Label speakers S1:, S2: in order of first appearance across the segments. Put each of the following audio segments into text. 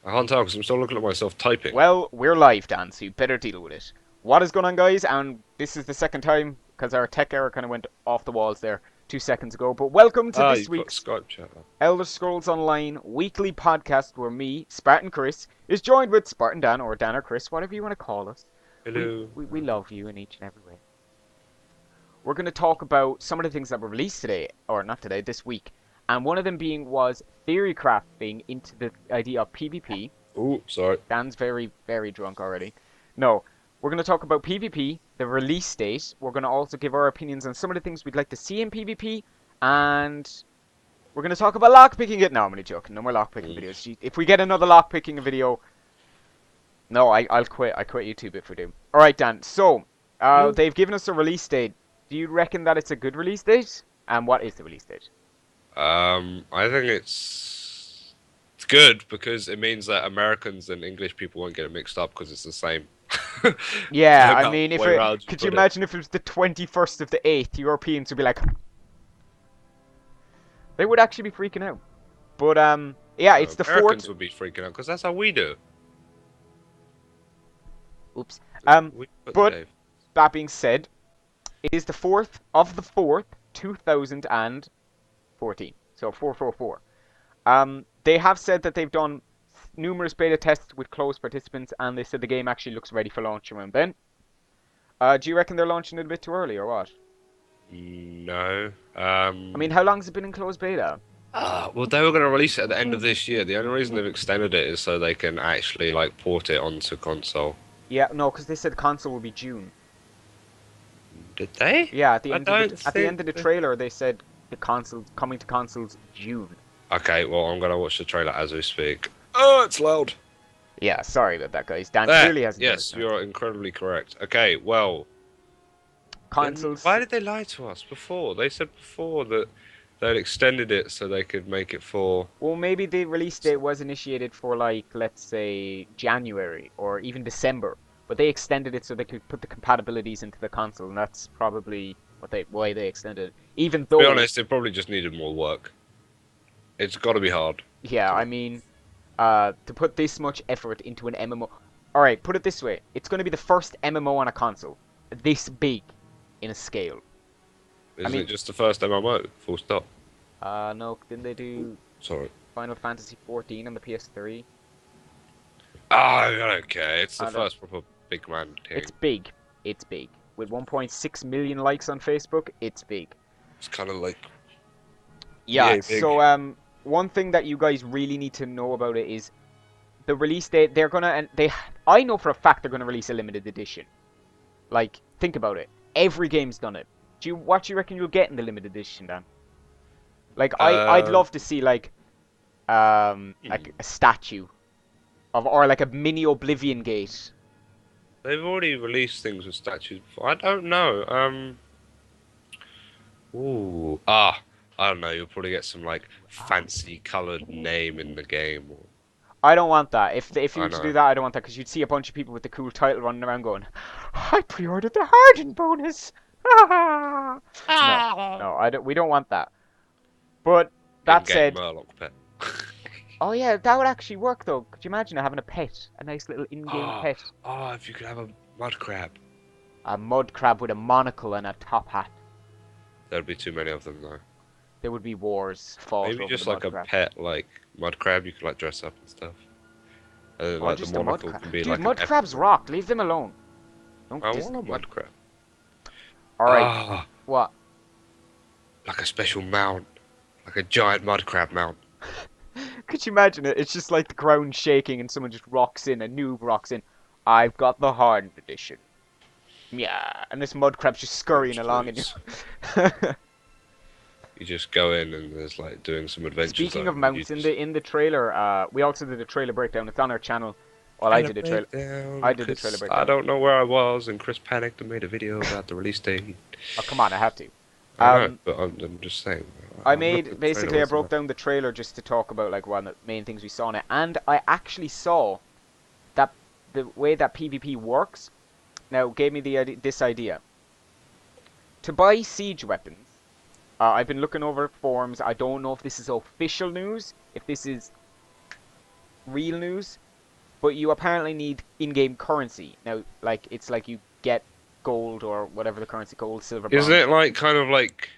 S1: I can't tell because I'm still looking at myself typing.
S2: Well, we're live, Dan, so you better deal with it. What is going on, guys? And this is the second time, because our tech error kind of went off the walls there 2 seconds ago. But welcome to
S1: Ah,
S2: this
S1: you've got
S2: week's
S1: Skype chat up.
S2: Elder Scrolls Online weekly podcast where me, Spartan Chris, is joined with Spartan Dan, or Dan or Chris, whatever you want to call us. We,
S1: Hello.
S2: we, we love you in each and every way. We're going to talk about some of the things that were released today, or not today, this week. And one of them being was theory crafting into the idea of PvP.
S1: Oh, sorry.
S2: Dan's very, very drunk already. No, we're going to talk about PvP, the release date. We're going to also give our opinions on some of the things we'd like to see in PvP. And we're going to talk about lockpicking it. No, I'm only joking. No more lockpicking
S1: Mm.
S2: videos. If we get another lockpicking video, no, I'll quit. I quit YouTube if we do. All right, Dan. So,
S1: Mm.
S2: they've given us a release date. Do you reckon that it's a good release date? And what is the release date?
S1: I think it's good because it means that Americans and English people won't get it mixed up because it's the same.
S2: Yeah, I
S1: About
S2: mean, if
S1: way
S2: it
S1: round you
S2: could you
S1: put it.
S2: imagine if it was the 21st of the 8th, Europeans would be like, they would actually be freaking out. But yeah, it's the fourth.
S1: Americans would be freaking out because that's how we do.
S2: Oops.
S1: We put the
S2: But
S1: day.
S2: that being said, it is the fourth of the fourth, 2014. So 444. They have said that they've done numerous beta tests with closed participants, and they said the game actually looks ready for launch around then. Do you reckon they're launching it a bit too early, or what?
S1: No.
S2: I mean, how long has it been in closed beta?
S1: Well, they were going to release it at the end of this year. The only reason they've extended it is so they can actually like port it onto console.
S2: Yeah, no, because they said console will be June.
S1: Did they?
S2: Yeah,
S1: I don't
S2: at the
S1: think.
S2: end of the trailer, they said the console coming to consoles June.
S1: Okay, well, I'm gonna watch the trailer as we speak. Oh, it's loud.
S2: Yeah, sorry about that, guys. Dan
S1: There.
S2: clearly hasn't
S1: Yes,
S2: done it.
S1: you're incredibly correct. Okay, well, then
S2: Consoles.
S1: why did they lie to us before? They said before that they'd extended it so they could make it for.
S2: Well, maybe the release date was initiated for like, let's say, January or even December, but they extended it so they could put the compatibilities into the console, and that's probably why they extended it. Even
S1: To be
S2: though,
S1: honest, it probably just needed more work. It's got to be hard.
S2: yeah,
S1: To
S2: I
S1: be.
S2: mean, to put this much effort into an MMO. All right, put it this way: it's going to be the first MMO on a console this big in a scale. I
S1: Isn't
S2: mean,
S1: it just the first MMO? Full stop.
S2: no, didn't they do
S1: Sorry.
S2: Final Fantasy 14 on the PS3?
S1: Ah, I don't care. It's the
S2: I don't.
S1: first proper big man thing.
S2: It's big. It's big. With 1.6 million likes on Facebook, it's big.
S1: It's kind of like
S2: Yeah,
S1: EA big.
S2: so one thing that you guys really need to know about it is the release date. They're gonna and they I know for a fact they're gonna release a limited edition. Like, think about it. Every game's done it. What do you reckon you'll get in the limited edition, Dan? Like I'd
S1: Um,
S2: love to see like
S1: hmm.
S2: a statue of, or like a mini Oblivion Gate.
S1: They've already released things with statues before. I don't know. Ooh. I don't know. You'll probably get some like fancy colored name in the game. Or,
S2: I don't want that. If you
S1: I
S2: were to do
S1: know.
S2: that, I don't want that because you'd see a bunch of people with the cool title running around going, "I pre-ordered the Hardened bonus." No, no, I don't. We don't want that. But that
S1: In-game
S2: said,
S1: Murloc pet.
S2: oh yeah, that would actually work though. Could you imagine having a pet, a nice little in-game
S1: Oh,
S2: pet,
S1: oh, if you could have a mud crab.
S2: a mud crab with a monocle and a top hat?
S1: There'd be too many of them though.
S2: There would be wars fought
S1: Maybe
S2: over the
S1: just like
S2: mud
S1: a
S2: crab.
S1: pet like mud crab you could like dress up and stuff. And then,
S2: Or
S1: like the
S2: just a mud
S1: monocle
S2: crab.
S1: can be
S2: Dude,
S1: like an
S2: mud
S1: F.
S2: crabs rock. Leave them alone. Don't
S1: I
S2: just
S1: want a
S2: mud.
S1: mud crab.
S2: All right.
S1: Ah,
S2: What?
S1: like a special mount. Like a giant mud crab mount.
S2: Could you imagine it? It's just like the ground shaking and someone just rocks in, a noob rocks in. I've got the hardened edition. Yeah, and this mud crab's just scurrying
S1: Rich
S2: along and
S1: Blues.
S2: you.
S1: You just go in and there's like doing some adventure
S2: Speaking of
S1: zone. And you
S2: mounts, in
S1: just
S2: the trailer, we also did a trailer breakdown. It's on our channel. Well, I
S1: trailer
S2: did a trailer.
S1: breakdown
S2: I did the trailer
S1: because I
S2: breakdown.
S1: don't know where I was and Chris panicked and made a video about the release date.
S2: Oh, come on, I have to.
S1: I know,
S2: Um,
S1: but I'm just saying.
S2: I
S1: I'm not
S2: made
S1: the trailer
S2: basically I
S1: was
S2: broke
S1: enough.
S2: down the trailer just to talk about like one of the main things we saw in it, and I actually saw that the way that PvP works now gave me this idea. To buy siege weapons, I've been looking over forums. I don't know if this is official news, if this is real news, but you apparently need in-game currency. Now, like, it's like you get gold or whatever the currency, gold, silver,
S1: Isn't
S2: bronze.
S1: it like kind of like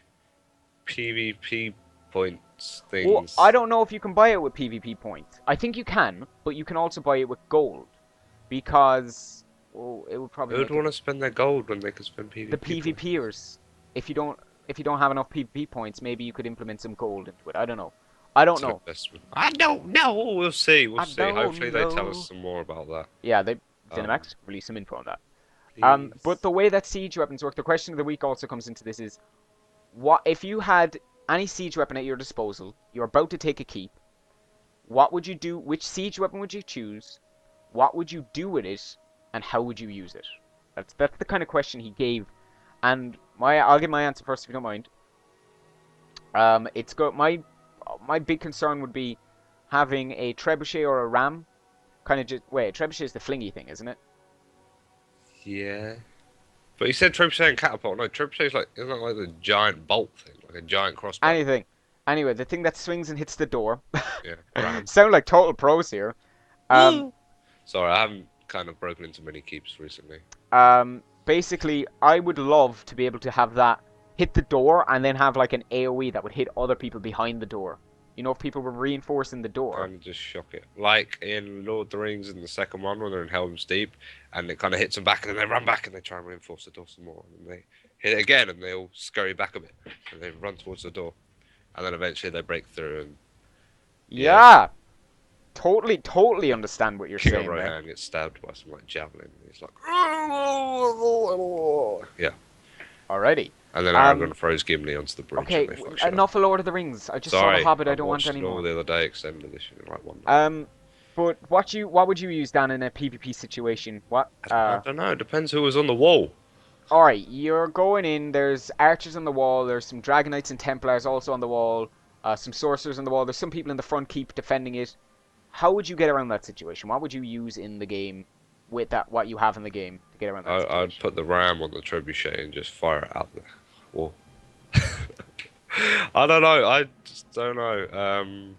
S1: PvP points
S2: Well, I
S1: things?
S2: don't know if you can buy it with PvP points. I think you can, but you can also buy it with gold because, well, it would
S1: Who
S2: probably
S1: would
S2: make it
S1: want to spend their gold when they could spend
S2: the
S1: PvP points?
S2: PvPers. If you don't, if you don't have enough PvP points, maybe you could implement some gold into it. I don't know. I don't
S1: It's an
S2: know.
S1: investment. I don't know. We'll see. We'll
S2: I
S1: see.
S2: don't
S1: Hopefully they tell us
S2: know.
S1: some more about that.
S2: Yeah, they
S1: Um,
S2: Cinemax release some info on that. But
S1: please.
S2: the way that siege weapons work, the question of the week also comes into this is, what if you had any siege weapon at your disposal? You're about to take a keep. What would you do? Which siege weapon would you choose? What would you do with it? And how would you use it? That's the kind of question he gave. And I'll give my answer first if you don't mind. It's got my big concern would be having a trebuchet or a ram. Kind of just wait. Trebuchet is the flingy thing, isn't it?
S1: Yeah. But you said trebuchet and catapult. No, trebuchet's like isn't that like the giant bolt thing, like a giant crossbow?
S2: Anything. Anyway, the thing that swings and hits the door.
S1: Yeah, ram.
S2: Sound like total pros here. Um,
S1: Woo! Sorry, I haven't kind of broken into many keeps recently.
S2: Basically, I would love to be able to have that hit the door and then have like an AoE that would hit other people behind the door. You know, if people were reinforcing the door.
S1: Kind of just shock it, like in Lord of the Rings in the second one when they're in Helm's Deep, and it kind of hits them back, and then they run back and they try and reinforce the door some more, and then they hit it again, and they all scurry back a bit, and they run towards the door, and then eventually they break through, and yeah.
S2: Yeah, totally understand what you're
S1: King of
S2: saying there.
S1: Rohan gets stabbed by some like javelin. And he's like, yeah.
S2: Alrighty.
S1: And then
S2: Um,
S1: Aragorn throws Gimli onto the bridge
S2: okay,
S1: and they fuck shit up.
S2: enough of Lord of the Rings. I just saw The
S1: Sorry,
S2: Hobbit.
S1: I
S2: I don't want
S1: watched
S2: any
S1: it all
S2: more.
S1: the other day, extended edition, in like one night.
S2: But what would you use, Dan, in a PvP situation? What?
S1: I don't know. It depends who was on the wall.
S2: All right, you're going in. There's archers on the wall. There's some Dragonites and Templars also on the wall. Some sorcerers on the wall. There's some people in the front keep defending it. How would you get around that situation? What would you use in the game with that? What you have in the game to get around that
S1: I'd
S2: situation?
S1: put the ram on the trebuchet and just fire it out the wall. I don't know. I just don't know.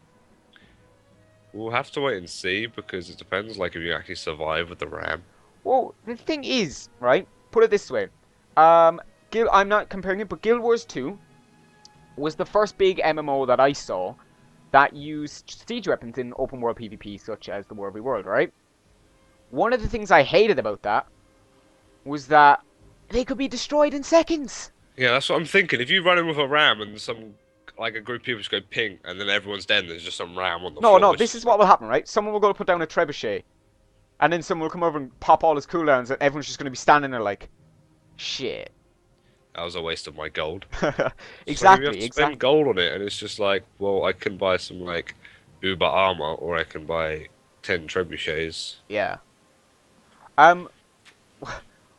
S1: We'll have to wait and see because it depends. Like if you actually survive with the ram.
S2: Well, the thing is, right? Put it this way. I'm not comparing it, but Guild Wars 2 was the first big MMO that I saw that used siege weapons in open world PvP, such as the War of the World, right? One of the things I hated about that was that they could be destroyed in seconds.
S1: Yeah, that's what I'm thinking. If you run in with a ram and some like a group of people just go ping and then everyone's dead and there's just some ram on the
S2: No,
S1: floor.
S2: no,
S1: It's
S2: this is
S1: just
S2: what
S1: like,
S2: will happen, right? Someone will go to put down a trebuchet, and then someone will come over and pop all his cooldowns, and everyone's just going to be standing there like, shit.
S1: that was a waste of my gold. So you have
S2: Exactly,
S1: to spend
S2: exactly.
S1: gold on it, and it's just like, well, I can buy some like Uber armor, or I can buy 10 trebuchets.
S2: Yeah. Um,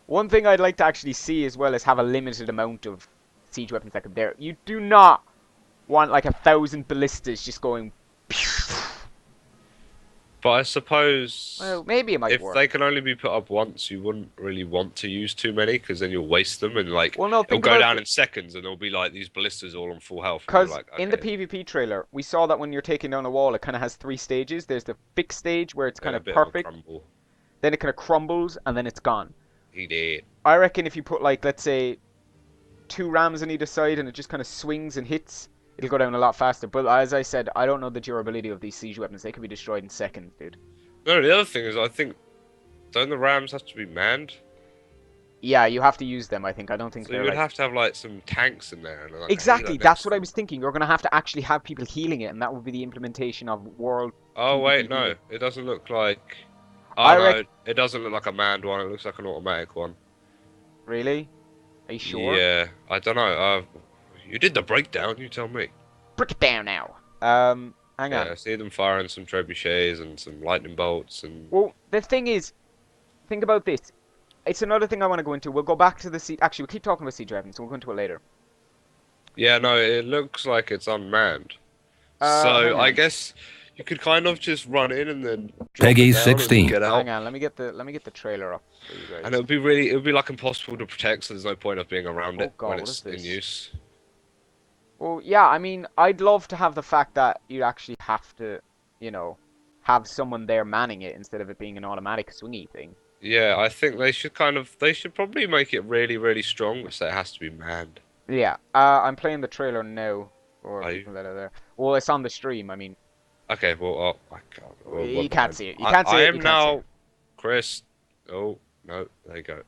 S2: one thing I'd like to actually see as well is have a limited amount of siege weapons that could there. You do not want like 1,000 ballistas just going.
S1: But I suppose
S2: Well, maybe it might
S1: if
S2: work.
S1: they can only be put up once, you wouldn't really want to use too many because then you'll waste them, and like
S2: Well, no,
S1: it'll
S2: think
S1: go
S2: about
S1: down in seconds, and there'll be like these ballistas all on full health, and you're
S2: because
S1: like,
S2: in the
S1: okay,
S2: PvP trailer, we saw that when you're taking down a wall, it kind of has three stages. There's the fixed stage where it's kind
S1: a
S2: of
S1: bit of a
S2: perfect,
S1: crumble.
S2: then it kind of crumbles, and then it's gone.
S1: He did.
S2: I reckon if you put like, let's say, two rams on either side and it just kind of swings and hits, it'll go down a lot faster. But as I said, I don't know the durability of these siege weapons. They could be destroyed in seconds, dude.
S1: No, the other thing is, I think don't the rams have to be manned?
S2: Yeah, you have to use them, I think. I don't think
S1: So you
S2: they're
S1: would
S2: like...
S1: have to have like some tanks in there and like a
S2: Exactly,
S1: healer
S2: that's
S1: next
S2: what
S1: to
S2: I
S1: them.
S2: was thinking. You're going to have to actually have people healing it, and that would be the implementation of world
S1: Oh
S2: PvP
S1: wait, no,
S2: healing.
S1: it doesn't look like. Oh
S2: I reckon...
S1: no, it doesn't look like a manned one. It looks like an automatic one.
S2: Really? Are you sure?
S1: Yeah, I don't know. You did the breakdown. You tell me.
S2: Break it down now. Hang
S1: Yeah,
S2: on.
S1: I see them firing some trebuchets and some lightning bolts and.
S2: Well, the thing is, think about this. It's another thing I want to go into. We'll go back to the siege... Actually, we'll keep talking about siege weapons, so we'll go into it later.
S1: Yeah, no, it looks like it's unmanned.
S2: Hang
S1: So I
S2: on.
S1: guess you could kind of just run in and then drop it
S3: Peggy
S1: down and
S3: 16.
S1: get out.
S2: Hang on, let me get the trailer up for you
S1: And
S2: guys.
S1: it would be like impossible to protect, so there's no point of being around
S2: Oh
S1: it
S2: god,
S1: when
S2: what is
S1: it's in
S2: this?
S1: use.
S2: Well, yeah, I mean, I'd love to have the fact that you actually have to, you know, have someone there manning it instead of it being an automatic swingy thing.
S1: Yeah, I think they should probably make it really, really strong, so it has to be manned.
S2: Yeah, I'm playing the trailer now for
S1: Are you?
S2: people that are there. Well, it's on the stream. I mean,
S1: Okay, well, I can't. Well,
S2: you
S1: what
S2: can't
S1: time?
S2: see it. You can't see
S1: I
S2: it. You
S1: am
S2: can't see it.
S1: now, Chris. Oh no, there you go.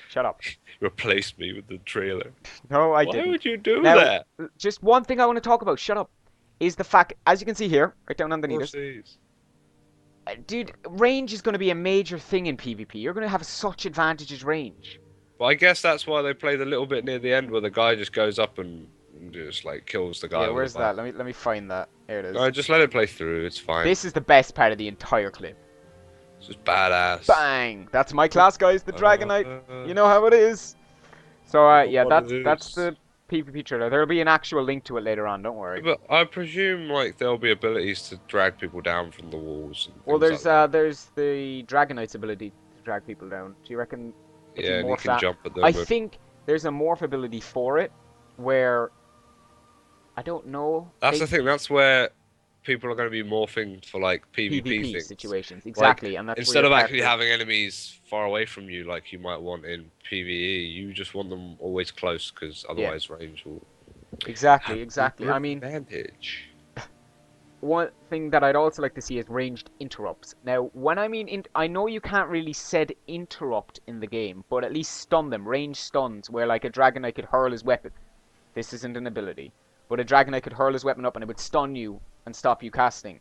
S2: Shut up.
S1: Replace me with the trailer.
S2: No, I
S1: Why
S2: didn't.
S1: would you do
S2: Now,
S1: that?
S2: just one thing I want to talk about. Shut up. Is the fact, as you can see here, right down underneath us,
S1: Horses.
S2: dude, range is going to be a major thing in PvP. You're going to have such advantages range.
S1: But I guess that's why they play the little bit near the end where the guy just goes up and just like kills the guy
S2: Yeah,
S1: with
S2: where's
S1: a bow.
S2: that? Let me find that. Here it is.
S1: No, just let it play through. It's fine.
S2: This is the best part of the entire clip.
S1: It's just badass.
S2: Bang! That's my class, guys. The Dragon Knight. You know how it is. So, yeah, that's the PvP trailer. There'll be an actual link to it later on. Don't worry.
S1: But I presume like there'll be abilities to drag people down from the walls. And
S2: Well,
S1: things like that.
S2: there's the Dragon Knight's ability to drag people down. Do you reckon if
S1: Yeah,
S2: you
S1: and you
S2: morph
S1: can
S2: that?
S1: jump at them.
S2: I
S1: with-
S2: think there's a morph ability for it, where I don't know.
S1: That's the thing. That's where people are going to be morphing for like PvP,
S2: PvP
S1: things.
S2: situations, exactly, and that's where
S1: Instead
S2: your
S1: of actually
S2: character-
S1: having enemies far away from you, like you might want in PvE, you just want them always close because otherwise range will
S2: Exactly,
S1: have
S2: exactly.
S1: the
S2: I mean,
S1: advantage.
S2: one thing that I'd also like to see is ranged interrupts. Now, when I mean, I know you can't really set interrupt in the game, but at least stun them, range stuns, where like a Dragon Knight could hurl his weapon. This isn't an ability, but a Dragon Knight could hurl his weapon up and it would stun you and stop you casting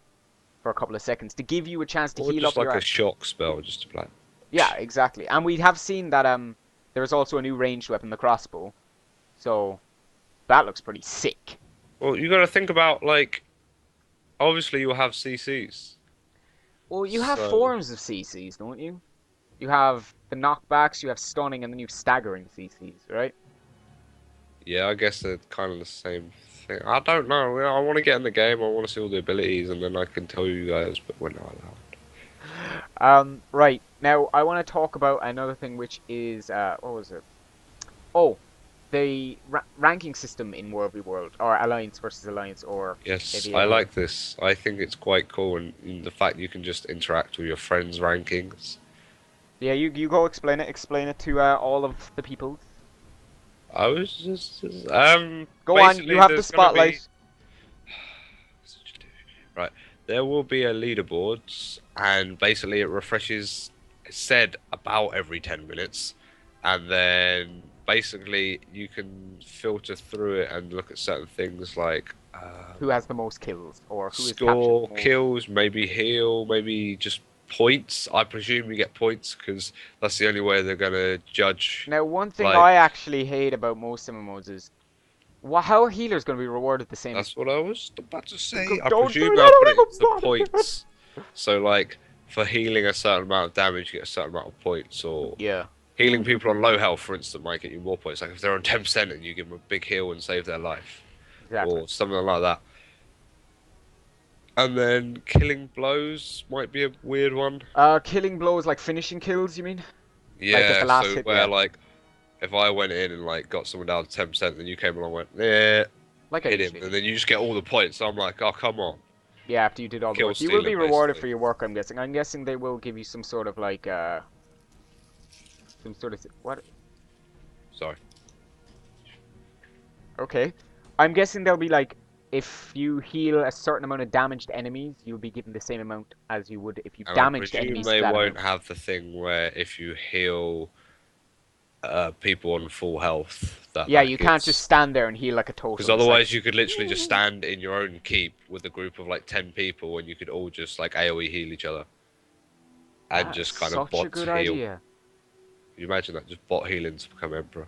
S2: for a couple of seconds to give you a chance to
S1: Or
S2: heal
S1: just
S2: up
S1: like
S2: your
S1: a
S2: act.
S1: shock spell, just to like.
S2: Yeah, exactly. And we have seen that there's also a new ranged weapon, the crossbow. So that looks pretty sick.
S1: Well, you got to think about like, obviously you'll have CCs.
S2: Well, you have
S1: So-
S2: forms of CCs, don't you? You have the knockbacks, you have stunning, and then you have staggering CCs, right?
S1: Yeah, I guess they're kind of the same thing. I don't know. I want to get in the game. I want to see all the abilities, and then I can tell you guys. But we're not allowed.
S2: Right. Now, I want to talk about another thing, which is, what was it? Oh, the ranking system in World v World, or Alliance versus Alliance, or...
S1: Yes,
S2: maybe
S1: I
S2: a-
S1: like this. I think it's quite cool, and the fact you can just interact with your friends' rankings.
S2: Yeah, you go explain it to all of the people.
S1: I was just
S2: Go on,
S1: basically,
S2: you have the
S1: there's gonna be-
S2: spotlight.
S1: Right, there will be a leaderboards, and basically it refreshes. It's said about every 10 minutes, and then basically you can filter through it and look at certain things like
S2: Who has the most kills, or who has
S1: score,
S2: captured the most...
S1: kills, maybe heal, maybe just points. I presume you get points because that's the only way they're gonna judge.
S2: Now, one thing
S1: like-
S2: I actually hate about most MMOs is, how are healers going to be rewarded the same?
S1: That's what I was about to say.
S2: Don't
S1: I
S2: do
S1: presume
S2: that,
S1: they'll put it
S2: I'm
S1: into points. So like for healing a certain amount of damage, you get a certain amount of points, or
S2: Yeah.
S1: healing people on low health, for instance, might get you more points. Like if they're on 10% and you give them a big heal and save their life,
S2: Exactly.
S1: or something like that. And then killing blows might be a weird one.
S2: Killing blows like finishing kills, you mean?
S1: Yeah,
S2: the last
S1: so
S2: hit,
S1: where
S2: yeah.
S1: like if I went in and like got someone down to 10%, then you came along and went, yeah,
S2: Like I
S1: hit him,
S2: usually
S1: and
S2: do.
S1: then you just get all the points. So I'm like, oh come on.
S2: Yeah, after you did all the
S1: Kill
S2: work. You will be
S1: stealer,
S2: rewarded
S1: basically.
S2: for your work, I'm guessing. I'm guessing they will give you some sort of like, some sort of... What?
S1: Sorry.
S2: Okay. I'm guessing they'll be like, if you heal a certain amount of damaged enemies, you'll be given the same amount as you would if you
S1: And I
S2: damaged
S1: presume
S2: enemies.
S1: they
S2: to that
S1: won't
S2: amount.
S1: have the thing where if you heal people on full health,
S2: Yeah, you can't just stand there and heal like a total.
S1: because
S2: It's like-
S1: otherwise you could literally just stand in your own keep with a group of like 10 people and you could all just like AoE heal each other and
S2: That's
S1: just kind of
S2: such a
S1: bot
S2: good
S1: heal.
S2: idea.
S1: Can you imagine that? Just bot healing to become emperor.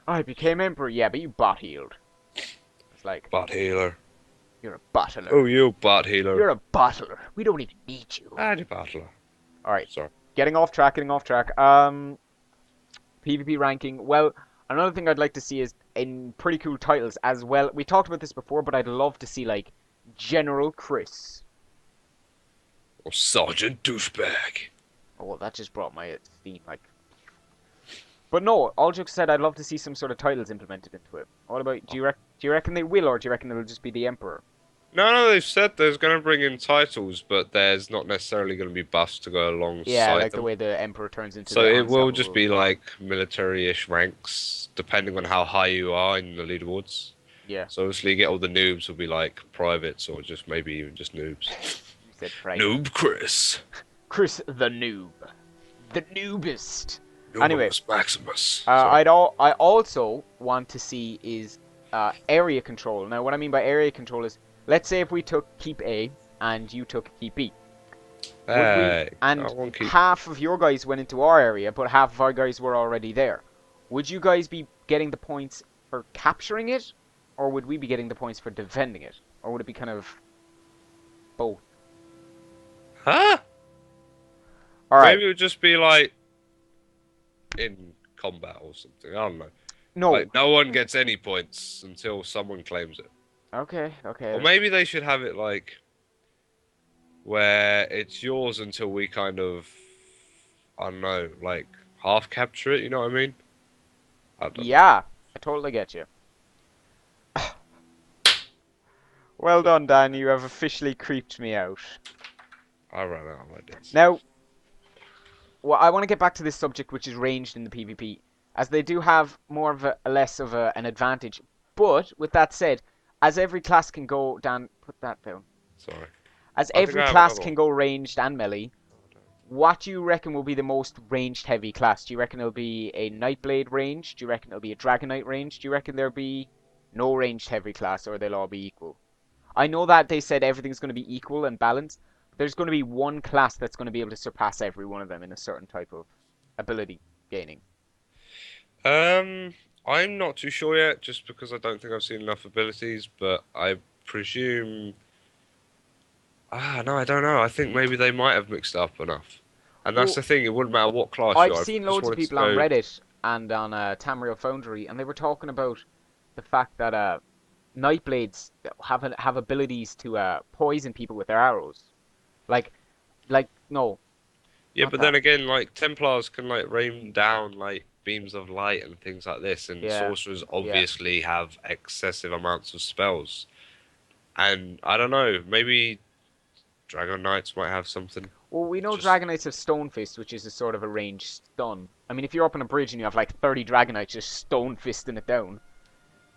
S2: I became emperor, yeah, but you bot healed. It's like,
S1: Bot healer.
S2: you're a bottler.
S1: Oh, you bot healer.
S2: You're a bottler. We don't even need you.
S1: Ah, you bottler.
S2: Alright,
S1: Sorry.
S2: getting off track. PvP ranking. Well, another thing I'd like to see is in pretty cool titles as well. We talked about this before, but I'd love to see like General Chris.
S1: Or Sergeant Douchebag.
S2: Oh, well, that just brought my theme like. But no, all jokes said, I'd love to see some sort of titles implemented into it. What about? Do you reckon they will, or do you reckon it'll just be the Emperor?
S1: No, they've said there's going to bring in titles, but there's not necessarily going to be buffs to go
S2: Yeah,
S1: alongside
S2: like the
S1: them.
S2: way the Emperor turns into
S1: So
S2: the
S1: it will just
S2: unstoppable.
S1: be like military-ish ranks, depending on how high you are in the leaderboards.
S2: Yeah,
S1: So obviously, you get all the noobs will be like privates or just maybe even just noobs.
S2: you said private.
S1: Noob Chris,
S2: Chris the noob, the noobist. Anyway,
S1: Numerous Maximus. Sorry.
S2: I also want to see is area control. Now, what I mean by area control is, let's say if we took keep A and you took keep B, would we?
S1: Hey, I
S2: And
S1: won't keep.
S2: half of your guys went into our area, but half of our guys were already there. Would you guys be getting the points for capturing it, or would we be getting the points for defending it, or would it be kind of both?
S1: Huh?
S2: All right.
S1: Maybe it would just be like in combat or something. I don't know.
S2: No.
S1: Like no one gets any points until someone claims it.
S2: Okay.
S1: Or
S2: Okay.
S1: maybe they should have it like where it's yours until we kind of, I don't know, like half capture it. You know what I mean? I don't know.
S2: Yeah, I totally get you. Well done, Dan. You have officially creeped me out.
S1: I ran out of ideas.
S2: Now, well, I want to get back to this subject, which is ranged in the PvP, as they do have more of a less of an advantage. But with that said, as every class can go, Dan, put that down.
S1: Sorry.
S2: As
S1: I think
S2: every
S1: I have
S2: class
S1: another one.
S2: can go ranged and melee, what do you reckon will be the most ranged heavy class? Do you reckon it'll be a Nightblade range? Do you reckon it'll be a Dragon Knight range? Do you reckon there'll be no ranged heavy class, or they'll all be equal? I know that they said everything's going to be equal and balanced. There's going to be one class that's going to be able to surpass every one of them in a certain type of ability gaining.
S1: Um, I'm not too sure yet, just because I don't think I've seen enough abilities. But I presume. Ah, no, I don't know. I think maybe they might have mixed up enough. And that's
S2: Well,
S1: the thing. It wouldn't matter what class you
S2: I've
S1: are. If you
S2: seen
S1: just
S2: loads of
S1: wanted to
S2: people on
S1: go.
S2: Reddit and on Tamriel Foundry, and they were talking about the fact that Nightblades have abilities to poison people with their arrows. Like, no,
S1: Yeah,
S2: not
S1: but then
S2: that.
S1: again, like Templars can like rain down like beams of light and things like this, and
S2: Yeah,
S1: sorcerers
S2: yeah.
S1: obviously have excessive amounts of spells. And I don't know, maybe Dragon Knights might have something.
S2: Well, we know
S1: Just
S2: Dragon Knights have Stone Fist, which is a sort of a ranged stun. I mean, if you're up on a bridge and you have like 30 Dragon Knights just stone fisting it down,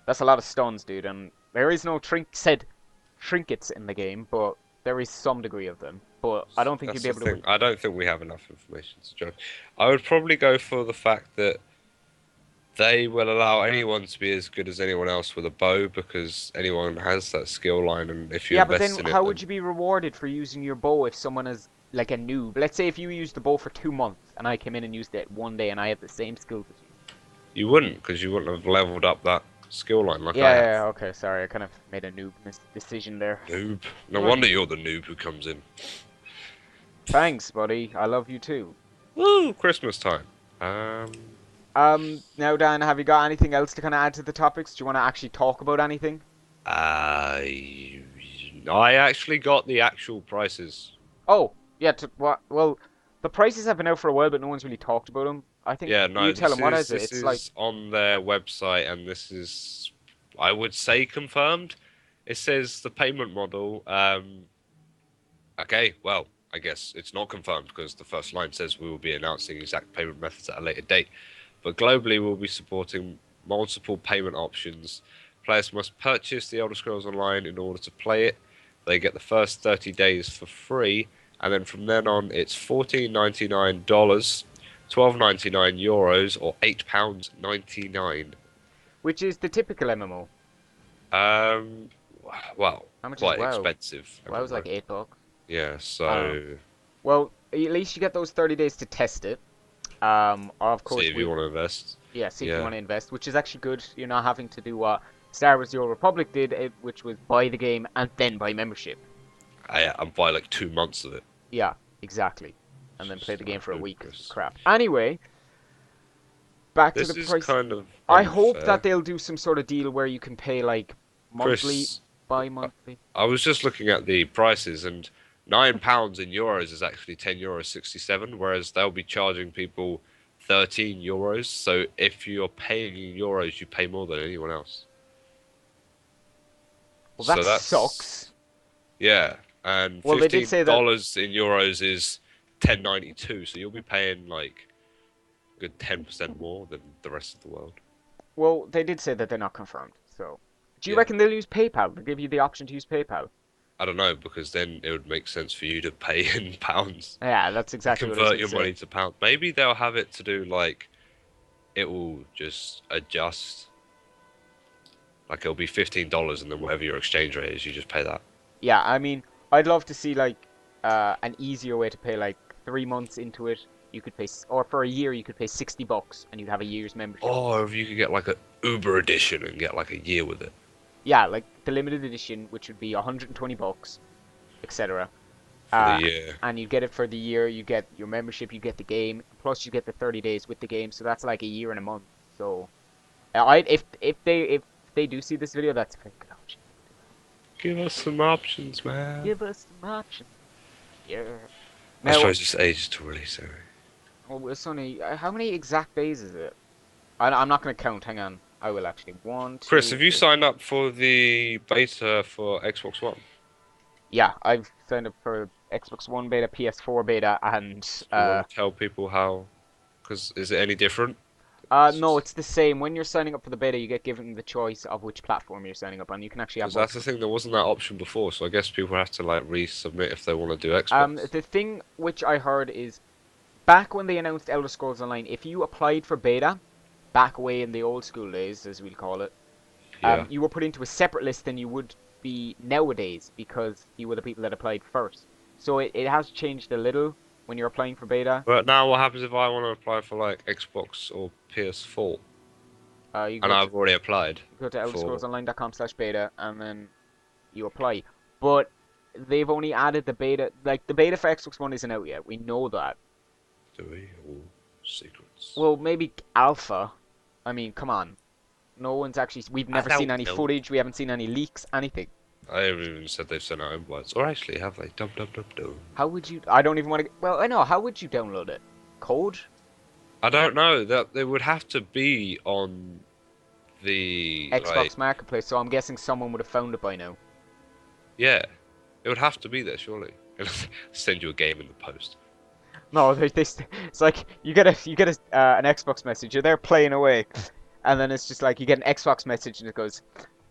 S2: that's a lot of stuns, dude. And there is no trinkets in the game, but there is some degree of them. But I don't think you'd
S1: that's
S2: be
S1: the
S2: able to.
S1: thing. I don't think we have enough information to judge. I would probably go for the fact that they will allow anyone to be as good as anyone else with a bow because anyone has that skill line, and if you
S2: Yeah, but then
S1: invest in it,
S2: how would
S1: then
S2: you be rewarded for using your bow if someone is like a noob? Let's say if you used the bow for 2 months and I came in and used it one day and I had the same skills as you.
S1: you wouldn't because you wouldn't have leveled up that skill line like I
S2: Yeah,
S1: have.
S2: yeah, yeah, okay, sorry, I kind of made a noob decision there.
S1: Noob. No
S2: Right.
S1: wonder you're the noob who comes in.
S2: Thanks, buddy. I love you too.
S1: Woo! Christmas time. Um,
S2: Now, Dan, have you got anything else to kind of add to the topics? Do you want to actually talk about anything?
S1: I I actually got the actual prices.
S2: Oh, yeah. What? Well, the prices have been out for a while, but no one's really talked about them. I think
S1: Yeah,
S2: you
S1: no,
S2: tell them what is it?
S1: this
S2: It's like
S1: is on their website, and this is, I would say, confirmed. It says the payment model. Okay, well, I guess it's not confirmed because the first line says we will be announcing exact payment methods at a later date. But globally, we'll be supporting multiple payment options. Players must purchase the Elder Scrolls Online in order to play it. They get the first 30 days for free, and then from then on, it's $14.99, €12.99, or £8.99.
S2: which is the typical MMO.
S1: Um, well,
S2: How much is
S1: quite
S2: WoW?
S1: expensive.
S2: WoW's like $8.
S1: Yeah,
S2: Oh.
S1: so
S2: Well, at least you get those 30 days to test it. Or of
S1: see
S2: course
S1: if you
S2: we
S1: want to invest.
S2: yeah, see if you
S1: Yeah.
S2: want to invest, which is actually good. You're not having to do what Star Wars: The Old Republic did, which was buy the game and then buy membership.
S1: I'm buy like 2 months of it.
S2: Yeah, exactly. And
S1: It's
S2: then play
S1: just
S2: the game for a week 'cause it's
S1: ludicrous.
S2: crap. Anyway, back to the
S1: This is
S2: price.
S1: kind of
S2: I hope that
S1: unfair.
S2: they'll do some sort of deal where you can pay like monthly,
S1: Chris, I
S2: bi-monthly.
S1: I was just looking at the prices, and £9 in euros is actually €10.67, whereas they'll be charging people €13. So if you're paying in euros, you pay more than anyone else.
S2: Well,
S1: So
S2: that
S1: that's
S2: sucks.
S1: Yeah, and
S2: Well, they did say that.
S1: $15 in euros is 10.92, so you'll be paying like a good 10% more than the rest of the world.
S2: Well, they did say that they're not confirmed. So, do you
S1: Yeah.
S2: reckon they'll use PayPal? They'll give you the option to use PayPal.
S1: I don't know, because then it would make sense for you to pay in pounds.
S2: Yeah, that's
S1: To
S2: exactly what I was
S1: convert
S2: gonna
S1: your
S2: say.
S1: money to pounds. Maybe they'll have it to do like it will just adjust. Like it'll be $15 and then whatever your exchange rate is, you just pay that.
S2: Yeah, I mean, I'd love to see like an easier way to pay. Like 3 months into it, you could pay, or for a year you could pay $60 and you'd have a year's membership.
S1: Or if you could get like a Uber edition and get like a year with it
S2: Yeah, like the limited edition, which would be $120, etc.
S1: for the year.
S2: And you get it for the year. You get your membership. You get the game. Plus, you get the 30 days with the game. So that's like a year and a month. So, if they do see this video, that's a very good option.
S1: Give us some options, man.
S2: Give us some options. Yeah.
S1: I
S2: Now,
S1: suppose it's ages to release it.
S2: well, it's only how many exact days is it? I'm not gonna count. Hang on. I will actually. One,
S1: Chris,
S2: two,
S1: have you
S2: three.
S1: signed up for the beta for Xbox One?
S2: Yeah, I've signed up for Xbox One beta, PS4 beta, and
S1: Do you want to tell people how? Because is it any different?
S2: no, it's the same. When you're signing up for the beta, you get given the choice of which platform you're signing up on. You can actually have
S1: Because that's the
S2: multiple.
S1: thing, there wasn't that option before, so I guess people have to like resubmit if they want to do
S2: Um,
S1: Xbox.
S2: the thing which I heard is back when they announced Elder Scrolls Online, if you applied for beta, back away in the old school days, as we'll call it,
S1: Yeah.
S2: you were put into a separate list than you would be nowadays because you were the people that applied first. So it has changed a little when you're applying for beta.
S1: But now what happens if I want to apply for like Xbox or PS4
S2: You
S1: and
S2: go to
S1: I've already applied for?
S2: elderscrollsonline.com/beta and then you apply. But they've only added the beta, like the beta for Xbox One isn't out yet. We know that.
S1: Do we? All secrets.
S2: Well, maybe alpha. I mean, come on. No one's actually. We've
S1: I
S2: never seen
S1: don't
S2: any
S1: know.
S2: footage. We haven't seen any leaks. Anything.
S1: I haven't even said they've sent out invites. Or actually, have they? Dum dum dum dum.
S2: How would you? I don't even want to. Well, I know. How would you download it? Code?
S1: I don't know. That they would have to be on the like.
S2: Xbox Marketplace. So I'm guessing someone would have found it by now.
S1: Yeah, it would have to be there surely. Send you a game in the post.
S2: No, it's like you get an Xbox message. You're there playing away, and then it's just like you get an Xbox message and it goes,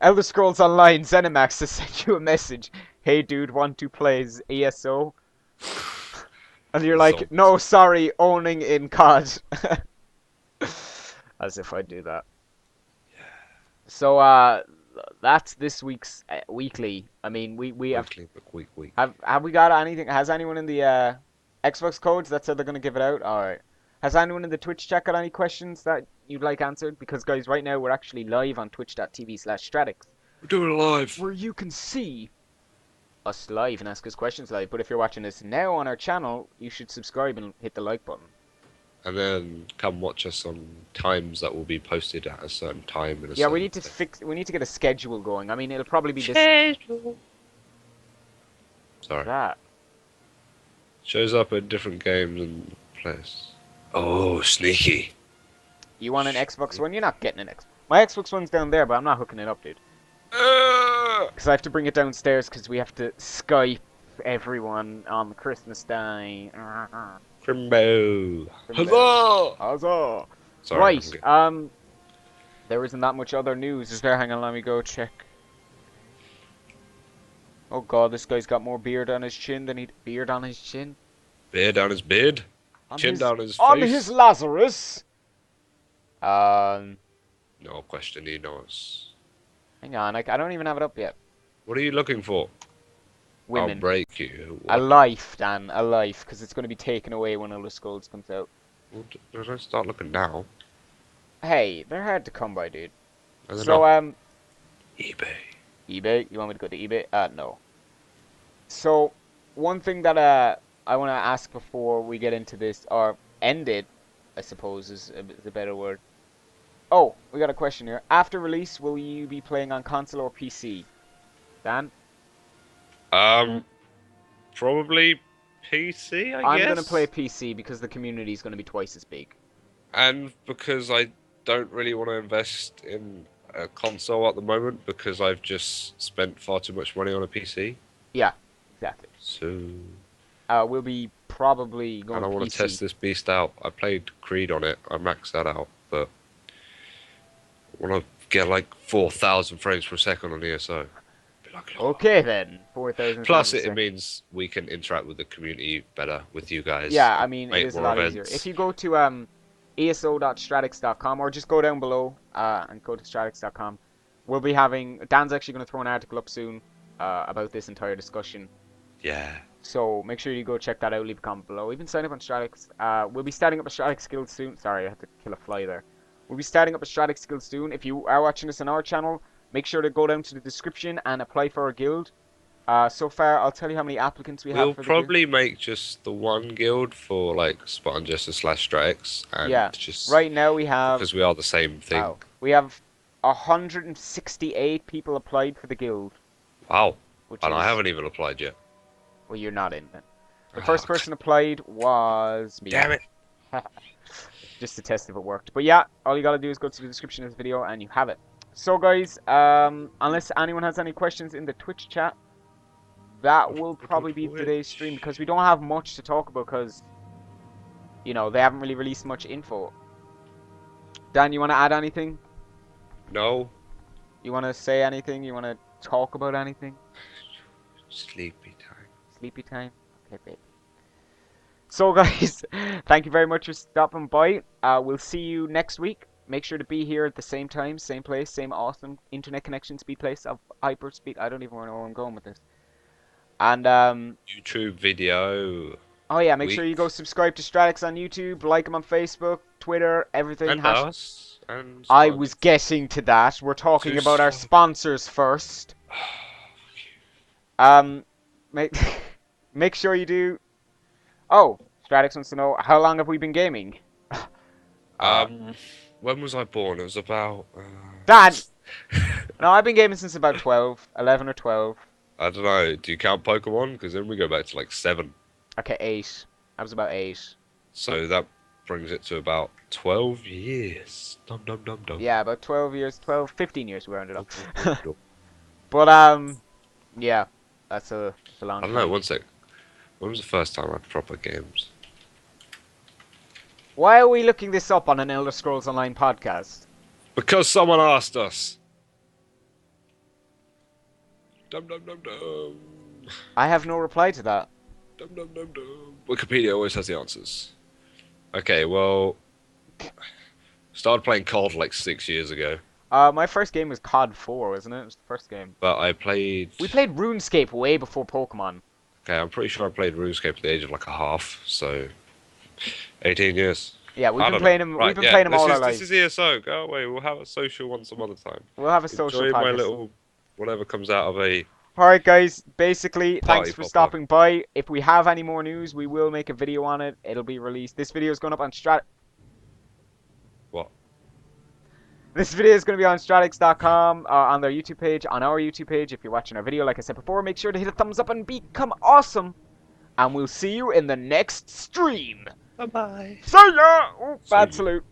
S2: Elder Scrolls Online ZeniMax has sent you a message. Hey dude, want to play ESO? And you're like,
S1: Zombies.
S2: no, sorry, owning in COD. As if I'd do that. So that's this week's weekly. I mean, we have
S1: Weekly, but week.
S2: have we got anything? Has anyone in the Xbox codes that said they're gonna give it out? All right. Has anyone in the Twitch chat got any questions that you'd like answered? Because guys, right now we're actually live on twitch.tv/Stratix,
S1: We're doing it live.
S2: where you can see us live and ask us questions live. But if you're watching this now on our channel, you should subscribe and hit the like button.
S1: And then come watch us on times that will be posted at a certain time. In a
S2: Yeah, we
S1: certain
S2: need to
S1: day.
S2: we need to get a schedule going. I mean, it'll probably be this.
S1: Schedule. Sorry.
S2: That.
S1: Shows up at different games and place. Oh, sneaky.
S2: You want an Xbox One? You're not getting an Xbox. My Xbox One's down there, but I'm not hooking it up, dude. Because I have to bring it downstairs because we have to Skype everyone on Christmas Day.
S1: Crimbo.
S2: Crimbo.
S1: Huzzah!
S2: Huzzah!
S1: Sorry.
S2: Right, there isn't that much other news, is there? Hang on, let me go check. Oh god, this guy's got more beard on his chin than he'd beard on his chin.
S1: Beard down his beard.
S2: On
S1: Chin
S2: his,
S1: down his face.
S2: on his Lazarus.
S1: No question he knows.
S2: Hang on, I don't even have it up yet.
S1: What are you looking for? I'll
S2: Women.
S1: break you.
S2: A
S1: What?
S2: life, Dan, a life, because it's going to be taken away when Elder Scrolls comes out.
S1: Well, don't start looking now.
S2: Hey, they're hard to come by, dude.
S1: Are they
S2: So,
S1: not? eBay.
S2: eBay? You want me to go to eBay? No. So, one thing that I want to ask before we get into this, or end it, I suppose is a better word. Oh, we got a question here. After release, will you be playing on console or PC? Dan?
S1: Probably PC, I
S2: I'm
S1: guess.
S2: going to play PC because the community is going to be twice as big.
S1: And because I don't really want to invest in a console at the moment because I've just spent far too much money on a PC.
S2: Yeah, exactly.
S1: So
S2: We'll be probably
S1: and
S2: going
S1: I want to test
S2: PC.
S1: this beast out. I played Creed on it. I maxed that out, but I want to get like 4,000 frames per second on ESO. Be like, oh.
S2: Okay then, 4,000 frames
S1: Plus,
S2: a
S1: it
S2: second.
S1: means we can interact with the community better with you guys
S2: Yeah, I
S1: and
S2: mean, it
S1: make
S2: is a
S1: more
S2: lot easier. If
S1: events.
S2: you go to eso.stratix.com or just go down below and go to stratix.com, we'll be having Dan's actually going to throw an article up soon about this entire discussion.
S1: Yeah.
S2: So make sure you go check that out. Leave a comment below. Even sign up on Stratix. We'll be starting up a Stratix guild soon. Sorry, I had to kill a fly there. We'll be starting up a Stratix guild soon. If you are watching this on our channel, make sure to go down to the description and apply for our guild. So far, I'll tell you how many applicants we have
S1: We'll
S2: for the guild.
S1: probably make just the one guild for like Spartanjesters / Strikes and
S2: Yeah.
S1: just
S2: Right now we have,
S1: because we are the same thing.
S2: wow, we have 168 people applied for the guild,
S1: Wow.
S2: which
S1: And I
S2: is,
S1: haven't even applied yet.
S2: well, you're not in then. The
S1: Oh,
S2: first person applied was me.
S1: damn it.
S2: Just to test if it worked. But yeah, all you gotta do is go to the description of this video and you have it. So guys, unless anyone has any questions in the Twitch chat, that will probably be today's stream because we don't have much to talk about because, you know, they haven't really released much info. Dan, you want to add anything?
S1: No.
S2: You want to say anything? You want to talk about anything?
S1: Sleepy time.
S2: Sleepy time? Okay, baby. So guys, thank you very much for stopping by. We'll see you next week. Make sure to be here at the same time, same place, same awesome internet connection speed place of hyper speed. I don't even know where I'm going with this. And
S1: YouTube video.
S2: oh yeah, make
S1: Week.
S2: sure you go subscribe to Stratix on YouTube, like him on Facebook, Twitter, everything.
S1: And us. And
S2: I was getting to that. We're talking
S1: Too
S2: about our
S1: slow.
S2: sponsors first. Make make sure you do. Oh, Stratix wants to know how long have we been gaming?
S1: When was I born? It was about.
S2: Dad! No, I've been gaming since about 12, 11 or 12.
S1: I don't know. Do you count Pokemon? Because then we go back to like 7.
S2: Okay, 8. I was about 8.
S1: So that brings it to about 12 years. Dum dum dum dum.
S2: Yeah, about 12 years, 12, 15 years we rounded up.
S1: Dum.
S2: But, yeah, that's a long
S1: I don't know.
S2: time.
S1: One sec. When was the first time I had proper games?
S2: Why are we looking this up on an Elder Scrolls Online podcast?
S1: Because someone asked us. Dum dum dum dum.
S2: I have no reply to that.
S1: Dum dum dum dum. Wikipedia always has the answers. Okay, well, started playing COD like 6 years ago,
S2: My first game was COD 4, wasn't it? It was the first game.
S1: but I played.
S2: We played RuneScape way before Pokemon.
S1: Okay, I'm pretty sure I played RuneScape at the age of like a half, so 18 years.
S2: Yeah, we've
S1: I
S2: been
S1: don't
S2: playing
S1: know.
S2: them.
S1: Right,
S2: We've been
S1: yeah,
S2: playing them all our
S1: This
S2: lives.
S1: is ESO. Go away. We'll have a social one some other time.
S2: We'll have a social
S1: Enjoy my
S2: podcast.
S1: little whatever comes out of a.
S2: Alright guys, basically,
S1: Party
S2: thanks for
S1: popper.
S2: stopping by. If we have any more news, we will make a video on it. It'll be released. This video is going up on
S1: What?
S2: This video is going to be on Stratix.com, on their YouTube page, on our YouTube page. If you're watching our video, like I said before, make sure to hit a thumbs up and become awesome. And we'll see you in the next stream.
S1: Bye bye.
S2: See ya! Oh, bad
S1: See ya.
S2: salute.